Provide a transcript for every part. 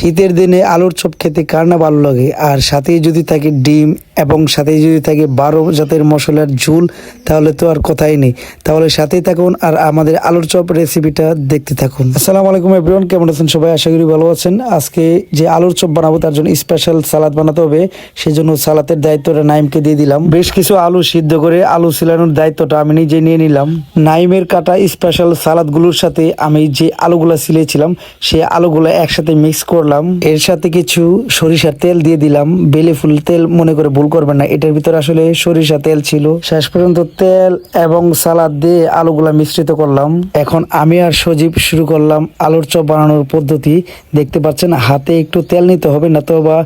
শীতের দিনে আলুর চপ খেতে কার না ভালো লাগে, আর সাথে যদি থাকে ডিম এবং সাথে যদি থাকে 12 জাতের মশলার ঝোল, তাহলে তো আর কথাই নেই। তাহলে সাথেই থাকুন আর আমাদের আলুর চপ রেসিপিটা দেখতে থাকুন। আসসালামু আলাইকুম এভরিওয়ান, কেমন আছেন সবাই? আশা করি ভালো আছেন। আজকে যে আলুর চপ বানাবো তার জন্য স্পেশাল সালাদ বানাতে হবে, সেজন্য সালাদের দায়িত্বটা নাইমকে দিয়ে দিলাম। বেশ কিছু আলু সিদ্ধ করে আলু ছিলানোর দায়িত্বটা আমি নিজে নিয়ে নিলাম। নাইমের কাটা স্পেশাল সালাদগুলোর সাথে আমি যে আলুগুলা ছিলেছিলাম সেই আলুগুলা একসাথে মিক্স করলাম। এর সাথে কিছু সরিষার তেল দিয়ে দিলাম। বেলে ফুল তেল মনে করে ভুল করবেন না, এটার ভিতরে আসলে সরিষা তেল ছিল। শেষ পর্যন্ত তেল এবং সালাদ দিয়ে আলুগুলা মিশ্রিত করলাম। এখন আমি আর সজীব শুরু করলাম আলুর চপ বানানোর পদ্ধতি। দেখতে পাচ্ছেন হাতে একটু তেল নিতে হবে, না তো বা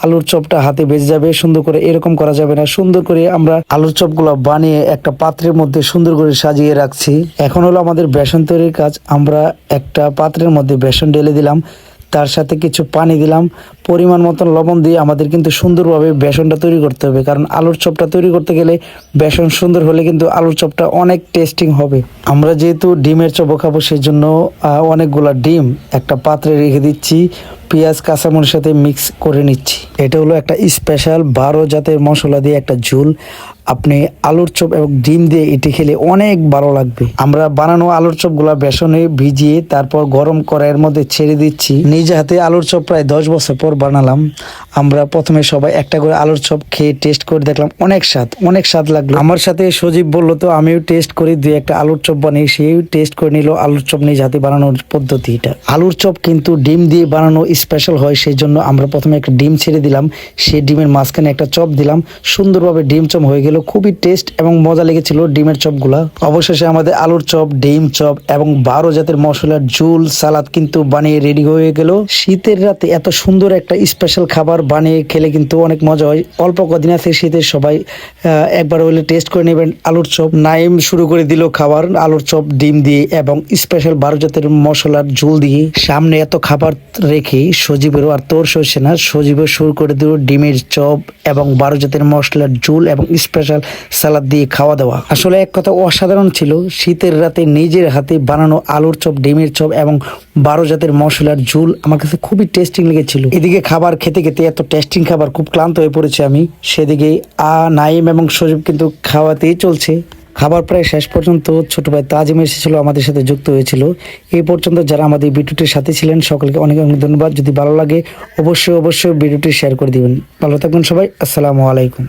আলুর চপটা হাতে বেজে যাবে। সুন্দর করে এরকম করা যাবে না। সুন্দর করে আমরা আলুর চপগুলো বানিয়ে একটা পাত্রের মধ্যে সুন্দর করে সাজিয়ে রাখছি। এখন হলো আমাদের বেসন তৈরির কাজ। আমরা একটা পাত্রের মধ্যে বেসন ঢেলে দিলাম, তার সাথে কিছু পানি দিলাম, পরিমাণ মতন লবণ দিয়ে আমাদের কিন্তু সুন্দরভাবে বেসনটা তৈরি করতে হবে। কারণ আলুর চপটা তৈরি করতে গেলে বেসন সুন্দর হলে কিন্তু আলুর চপটা অনেক টেস্টিং হবে। আমরা যেহেতু ডিমের চপও খাবো, সেই জন্য অনেকগুলা ডিম একটা পাত্রে রেখে দিচ্ছি। পেঁয়াজ কাঁচামরিচের সাথে মিক্স করে নিচ্ছি। এটা হলো একটা স্পেশাল 12 জাতের মশলা দিয়ে একটা ঝোল। আপনি আলুর চপ এবং ডিম দিয়ে এটি খেলে অনেক ভালো লাগবে। আমরা বানানো আলুর চপগুলা বেসনে ভিজিয়ে তারপর গরম কড়াইয়ের মধ্যে ছেড়ে দিচ্ছি। নিজে হাতে আলুর চপ প্রায় 10 বছর পর বানালাম। আমরা প্রথমে সবাই একটা করে আলুর চপ খেয়ে টেস্ট করে দেখলাম, অনেক স্বাদ লাগলো। আমার সাথে সজীব বললো তো আমিও টেস্ট করি, দুই একটা আলুর চপ বানিয়ে সেই টেস্ট করে নিল আলুর চপ নিজ হাতে বানানোর পদ্ধতিটা। আলুর চপ কিন্তু ডিম দিয়ে বানানো স্পেশাল হয়, সেই জন্য আমরা প্রথমে একটা ডিম ছেড়ে দিলাম। সেই ডিমের মাঝখানে একটা চপ দিলাম। সুন্দরভাবে ডিম চপ হয়ে গেল। খুবই টেস্ট এবং মজা লেগেছিল ডিমের চপগুলা। অবশেষে আমাদের আলুর চপ, ডিম চপ এবং 12 জাতের মশলার ঝোল সালাদ কিন্তু বানিয়ে রেডি হয়ে গেল। শীতের রাতে এত সুন্দর একটা স্পেশাল খাবার বানিয়ে খেলে কিন্তু অনেক মজা হয়। অল্প কদিন আছে শীতের, সবাই একবার হলে টেস্ট করে নেবেন আলুর চপ। নাইম শুরু করে দিল খাবার আলুর চপ ডিম দিয়ে এবং স্পেশাল 12 জাতের মশলার ঝোল দিয়ে। সামনে এত খাবার রেখে সজীবেরও আর তোর সইছে না, সজীবও শুরু করে দিল ডিমের চপ এবং 12 জাতের মশলার ঝোল এবং স্পেশাল সালাদ দিয়ে খাওয়া দাওয়া। আসলে এক কথা অসাধারণ ছিল। শীতের রাতে নিজের হাতে বানানো আলুর চপ, ডিমের চপ এবং 12 জাতের মশলার ঝোল আমার কাছে খুবই টেস্টিং লেগেছিল। এদিকে খাবার খেতে খেতে এত টেস্টিং খাবার খুব ক্লান্ত হয়ে পড়েছে আমি। সেদিকে নাইম এবং সজীব কিন্তু খাওয়াতেই চলছে। খাবার প্রায় শেষ পর্যন্ত ছোট ভাই তাজিম এসেছিল, আমাদের সাথে যুক্ত হয়েছিল। এই পর্যন্ত যারা আমাদের ভিডিওটির সাথে ছিলেন সকলকে অনেক অনেক ধন্যবাদ। যদি ভালো লাগে অবশ্যই ভিডিওটি শেয়ার করে দিবেন। ভালো থাকবেন সবাই। আসসালামু আলাইকুম।